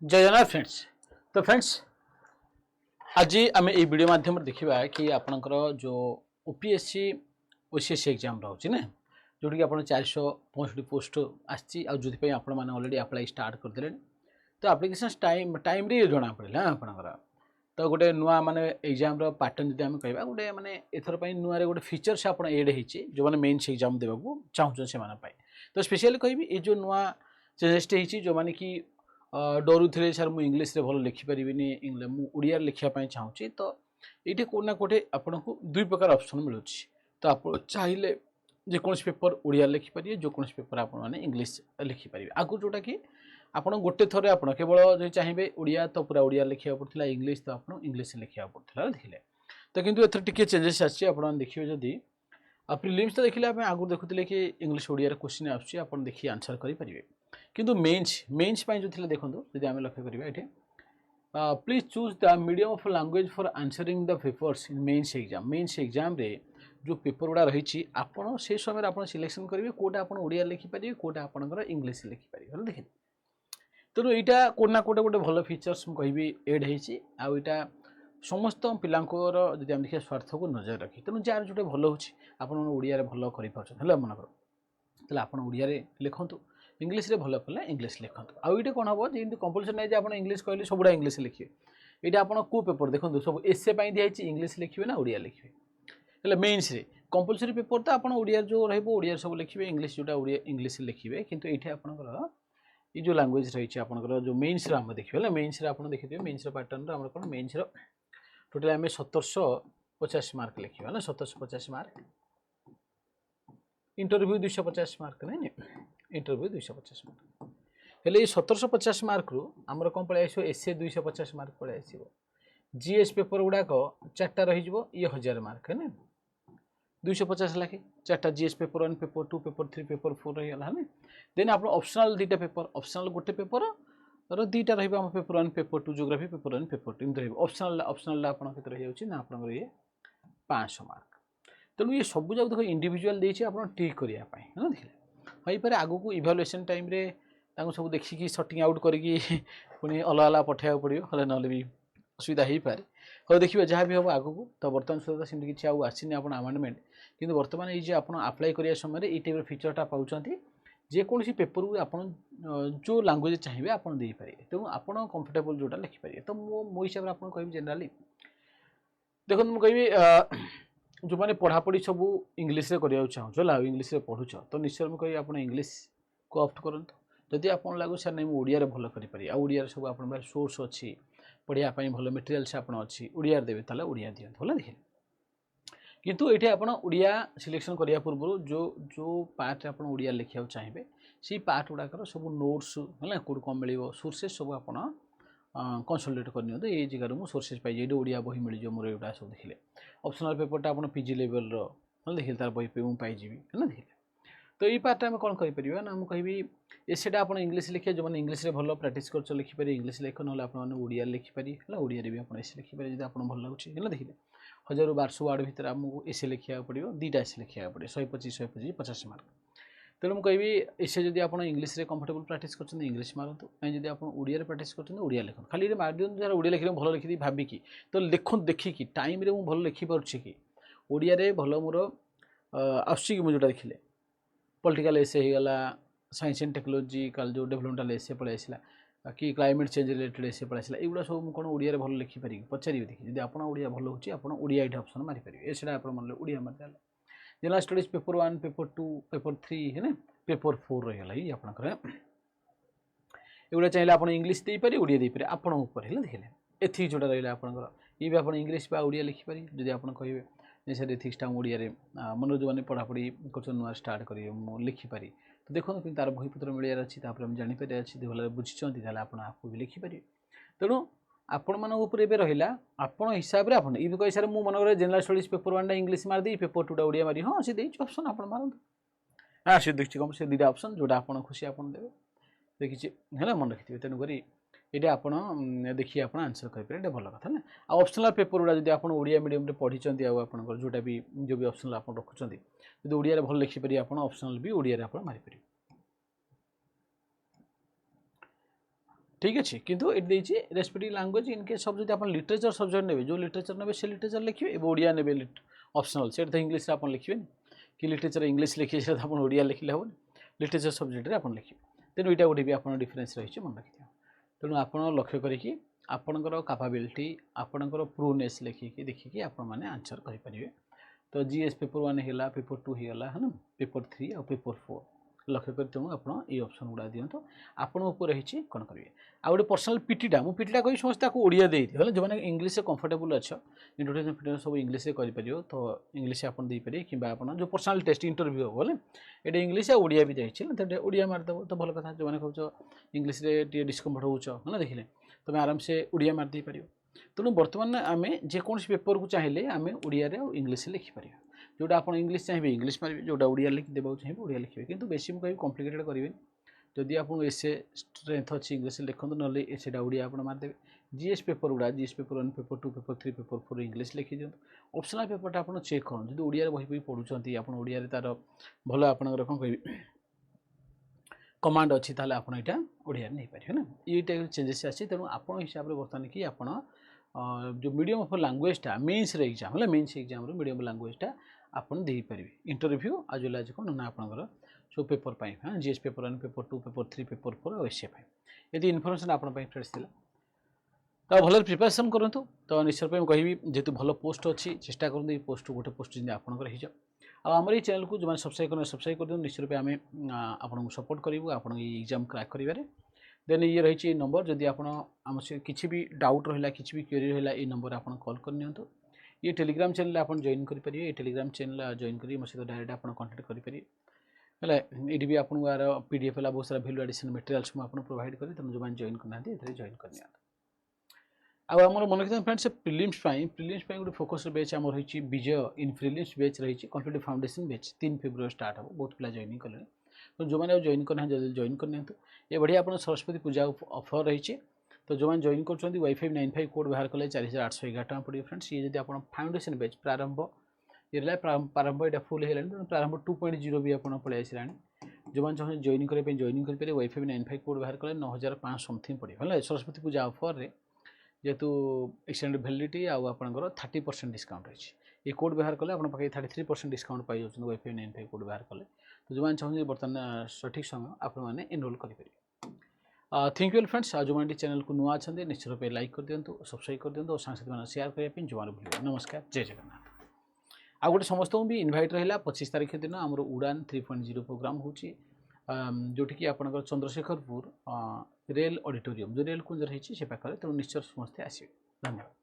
जय जगन्नाथ फ्रेंड्स। तो फ्रेंड्स आज आम ये वीडियो माध्यम देखा कि आपणकर जो ओपीएससी ओसीएससी एग्जाम रोचे ना जोटी कि आप 465 पोस्ट आसपाई आपण मैंने अलरेडी अप्लाई स्टार्ट करदे। तो आप्लिकेसन टाइम रे जना पड़ा आपणकर तो गोटे नुआ माने एग्जाम पैटर्न जब आम कह गोटे माने एथर नुआ गोटे फीचर्स आप एड होती जो मैंने मेन्स एग्जाम देवा चाहूँ से तो स्पेशली कहबी ये जो नुआ चेंजेसटे होती जो मैंने कि डरुले सर मुझे इंग्लीश रे भल लिखिपारि मुझे लिखापी चाहूँगी तो ये कोना कोटे आपन को दुई प्रकार ऑप्शन मिलूँ। तो आप चाहिए जेकोसी पेपर ओडिया लिखिपारे जेकोसी पेपर आप इंग्लीश लिखिपारे आगु जोटा कि आपड़ गोटे थर आप केवल चाहिए ओडिया तो पूरा ओडिया लिखा पड़ता इंग्लीश तो आप इंग्लीश लिखा पड़ता देखिले। तो किंतु एथर टिके चेंजेस आसी आप देखिए जदि प्रिलिम्स तो देखिले आगु देखुले कि इंग्लीश ओडिया क्वेश्चन आसूँ आप देखिए आंसर करेंगे किंतु मेन्स जो थे देखो जब आम लक्ष्य करा ये please choose the medium of language for answering the papers in mains exam रे जो पेपर गुड़ा रही आपड़ से समय आप सिलेक्शन करेंगे कौटा आप ओडिया लिखिपारे कौटा आप इंग्लीश लिखिपारे देखिए। तेणु यहाँ कोना कोटे गोटे भल फीचर्स मुझे एड होटा समस्त पिलांकर जब आम देखिए स्वार्थ को नजर रखी तेणु जार जो भल होड़िया भल कर मनकर तो आप ओडिया लिखतु इंग्लीश रे भल कले इंग्लीश लिखतु आउ ये कौन हम जी कंपलसरी नहीं आप इंग्लीश कहले सबुड़ा इंग्लीश लिखिए यहाँ आप को पेपर देखो सब एसे दिखाई इंग्लीश लिखिए ना ओडिया लिखिए हेल्ले मेन्स रे कंपलसरी पेपर तो आप ओडिया जो रोडिया सब लिखिए इंग्लीश जोटा ओडिया इंग्लीश लिखिए किंतु ये आपंकर ये जो लैंग्वेज रही आपंकर जो मेन्स आम देखिए मेन्स आप देखिए मेन्स पैटर्न आम कौन मेन्स टोटाल आम 1750 मार्क लिखा ना 1750 मार्क इंटरव्यू 250 मार्क नहीं इंटरव्यू 250 मार्क हेल्ले 1750 मार्क रु आमर कौन पलि आस एसए 250 मार्क पलि आस जीएस पेपर गुड़ाक 4टा रही ये 1000 मार्क है ना 250 लाखे 4टा GS paper 1 paper 2 paper 3 paper 4 रही है देन आप ऑप्शनल 2टा पेपर ऑप्शनल गोटे पेपर दुईटा रही paper 1 paper 2 geography paper 1 paper 2 एमती रही ऑप्शनल आप रही ना आप ये 500 मार्क। तेणु ये सब जाक देख इंडिविजुअल देती आप टिक करने है देखिए हो पारे आगु को इभालुएसन टाइम रे सब देखिकी सटिंग आउट करके पुणी अलग अलग पठाइबा पड़ो हेल्ले ना भी असुविधा हो पाए हो देखिए जहाँ भी हम आगू तो बर्तमान सुधा सेमती किसी आसनी आप आमेंडमेंट किंतु बर्तमान ये आप अप्लाई करने समय ये टाइप फीचरटा पाँच जेकोसी पेपर को आप जो लैंग्वेज चाहिए आप पारे तेणु आप कंफर्टेबल जोटा लिखिपारे। तो मो हिसाब से आपको कह जेनराली देखो मुझे जो मैंने पढ़ापढ़ी सब इंग्लीश करा चाहूँ इंग्लीश पढ़ुच तो निश्चय मुझे आप इंग्लीश को ऑप्ट करूँ जदि आप लगू सर नहीं ओडिया भल करें आड़िया सब आप सोर्स अच्छी पढ़ाई भल मेटेरियाल्स आप अच्छी ओडिया देवे ताले ओडिया दिखाँ भले देखिए किंतु ये आप ओडिया सिलेक्शन करने पूर्व जो जो पार्ट आप ओडिया लिखा चाहिए से पार्ट गुड़ाकर सब नोट्स है कौट कम मिल सोर्सेस सब आप कंसल्टेट कर ये जगह मुझे सोर्सेस पाई ये ओडिया बही मिल मोर यहाँ सब देखिले ऑप्शनल पेपरटा आप पीजी लेवल देखिए तार बही पे मुझे पाइबी है देखिए। तो ये पार्ट आम कौन करें ना मुझे कहि एसेटा आप इंग्लीश लिखे जो मैंने इंग्लीश भल प्राक्ट कर लिखिपारे इंग्लीश लिख ना आपने ओडिया लिखिपारे है ओडिया भी आप एसे लिखिपारे जब आप भल लगुच है देखिए 1000-1200 वार्ड भितर आमको एसे लिखा पड़ो 2टा एसे लिखा पड़े 125 50 मार्क। तेणु मुझे कहि एसे जब आप इंग्लीश कंफर्टेबल प्राक्ट कर इंग्लीश मारतु ना जब आप ओडिया प्राक्ट कर लिखुन खाली मार दिखाँ जरा ओडिया लिखे भल लिखी भाविकी तो लिखुन देखिकी टाइम रे भल लिखिपारे कि ओडिया भल मोर आसुची मुझे देखिले पॉलिटिकल एसे होगा साइंस एंड टेक्नोलॉजी कल जो डेवलपमेंटल एसे पलि आसला कि क्लाइमेट चेंज रिलेटेड एसे पलि आसला युवा सब कौन ओडिया भल लिखिपारे पचारे देखिए जब आप ओडिया भल हो ओडिया ये ऑप्शन मारिपारे एसे आप मन ओडिया मारिदेला general studies paper 1 paper 2 paper 3 है ना पेपर 4 रहीगला ये आपंकर एगुड़ा चाहिए आप इंग्लीश देपारे ओडिया देपारे आपण उपर है देखिए एथि जोटा रहा आपंकर ये भी आप इंग्लीश बा ओडिया लिखिपारे जब आप कहे नहीं सर एथिक्सटा ओडिया मन जो मैंने पढ़ापढ़ी कर नुआ स्टार्ट कर लिखिपारे तो देखो कि तार बहीपत्र मिलार अच्छी जापर अच्छी भल बुझी आपको भी लिखिपारे। तेणु आपण मान रहा आपण हिसाब से आप ये कही सर मुझे मन जनरल स्टडीज पेपर 1 इंग्लीश मारदी पेपर 2टा ओडिया मारी हाँ सी देखिए ऑप्शन आप मारत हाँ सी देखिए कम से 2टा ऑप्शन जोटा आप खुशी आप देवे देखिए है मन रखिए। तेणुक ये आप देखिए आप आंसर करेंगे भल कथा ना ऑप्शनल पेपर गुड़ा जब आप ओडिया मीडियम पढ़ी आप जोटा भी जो भी ऑप्शनल आप रखुच्च जो ओडिया भल लिखिपारे आप ऑप्शनल भी ओडिया आप मारिपारे। ठीक अच्छे किंतु ये देती रेस्पेक्टिव लैंग्वेज इनकेस सब जो आप लिटरेचर सब्जेक्ट ने जो लिटरेचर ने से लिटरेचर लिखे ओडिया ने ऑप्शनल से इंग्लिश आप लिखे कि लिटरेचर इंग्लिश लिखिए से आप ओडिया लिखले हेन लिटरेचर सब्जेक्ट आप लिखे तेणु यहाँ गोटे भी आप डिफरेन्स रही मन रखिए तेणु आप लक्ष्य करी आपणकर कैपेबिलिटी आपणकर प्रूनेस लिखिकी देखिए आप आंसर करेंगे तो जीएस पेपर 1 है पेपर 2 होगा है ना पेपर 3 और पेपर 4 लक्ष्य कर तेणु आप ऑप्शन गुड़ा दिखाँ आपण रही कौन करेंगे आ गए पर्सनाल पीटीटा मुझे पीटीटा कही समस्त ओडिया देते जो मैंने इंग्लिश से कंफर्टेबल अच्छ इंट्रोडक्शन फिटनेस सब इंग्लिश कर तो इंग्लिश आप देपारे कि जो पर्सनाल टेस्ट इंटरव्यू हो बोले ये इंग्लिश ओडिया भी जाइए तो ओडिया मारदेव तो भल कथा जो मैंने कहो इंग्लिश डिस्कम्फर्ट हो देखिले तुम आराम से ओडिया मारदे पार तेणु बर्तमान आम जेकोसी पेपर को चाहिए आम ओडिया इंग्लिश लिखिपर जोटा आप इंग्लिश चाहिए इंग्लिश मारे जोटा ओडिया लिखिदेवा चाहिए ओडिया लिखे कितु बेसी मुझे कॉम्प्लिकेटेड करेंगे जदि आपको एसे स्ट्रेंथ अच्छी इंग्लिश लिखते ना एसे ओडिया आप मारदेवे जीएस पेपर गुड़ा GS paper 1 paper 2 paper 3 paper 4 English लिखि दिखाँ ऑप्शनल पेपरटा आप चेक करूँ जो ओडिया बही बही पढ़ुंट आप ओडिया तार भल आपंकर कौन कह कमांड अच्छी ताल आप ओडिया नहीं पारे ना ये चेंजेस आसी तेणु आप हिसाब से बर्तमान कि आप जो मीडियम ऑफ लैंग्वेजटा मेन्स एग्जाम है मेन्स एग्जाम मीडियम लैंग्वेजटा आप देपारे इंटरव्यू आज आज कौन ना आपंकर सब पेपर हाँ GS paper 1 paper 2 paper 3 paper 4 और एसए ये इनफर्मेशन आपंप फ्रेंड्स थी तो भले प्रिपेरेसन करूँ तो निश्चय कहि जेहतु भल पोस्ट अच्छी चेष्टा करूँ पोस्ट गोटे पोस्ट जमी आपंकर हो आमर ये चैनल को जो सब्सक्राइब कर दिखाँ निश्चय आम आपको सपोर्ट करूँ आप एग्जाम क्रैक करेंगे देन ये रही नंबर जदि आप किसी भी डाउट रहा कि भी क्वेरी रहा ये नंबर आप कॉल कर ये टेलीग्राम चैनल आप जॉइन करेंगे ये टेलीग्राम चैनल जॉइन कर मो सहित डायरेक्ट आप कांटेक्ट करेंगे है ये भी आपको यार पीडीएफ है बहुत सारा वैल्यू एडिशन मटेरियल्स मुझे प्रोवाइड करी तेनाली जो जॉइन करना जॉइन करनी आमर मन रखिए फ्रेंड्स प्रिलिम्स गोटे फोकस बैच आम रही विजय इन प्रिलिम्स बैच रही competitive foundation batch 3 February start हो बहुत पिला जॉइनिंग कले तो जो मैंने जॉइन करना जल्दी जॉइन करनी ये बढ़िया आप सरस्वती पूजा ऑफर रही तो जो मैंने जॉइन कर वाईफाई 95 कोड बाहर कले 4811 टका पड़े फ्रेंड्स ये जब आप फाउंडेशन बैच प्रारंभ ये प्रारंभ यहाँ फुल है प्रारंभ 2.0 भी आप पलि आसा जो मैंने चाहते जॉइन करेंगे जॉइनिंग करेंगे वाईफाई 95 कोड बाहर कले 9500 समथिंग पड़े है सरस्वती पूजा ऑफर रे जेहेतु एक्सटेंडेड वैलिडिटी आपंकर 30% डिस्काउंट रही ये कोड बाहर कले आप 33% डिस्काउंट पाई जाऊँ वाईफाई 95 कोड बाहर कले तो जो मैंने चाहते बर्तमान सठिक समय आपने एनरोल करेंगे थैंक यू फ्रेंड्स जो मैंने चैनल को नुआ अच्छा निश्चित रूप लाइक कर दिंतु सब्सक्राइब कर दिंतु और सांसाथी मैंने शेयर करने जो मैंने भूल नमस्कार जय जगन्नाथ आ गोटे समस्त भी इनभाइट रहा 25 तारीख दिन आमर उड़ान 3.0 प्रोग्राम हो जोटि कि आपंकर चंद्रशेखरपुर रेल ऑडिटोरियम जो रेल कुंज रही है से पाखे तेणु निश्चय समस्ते आसवे धन्यवाद।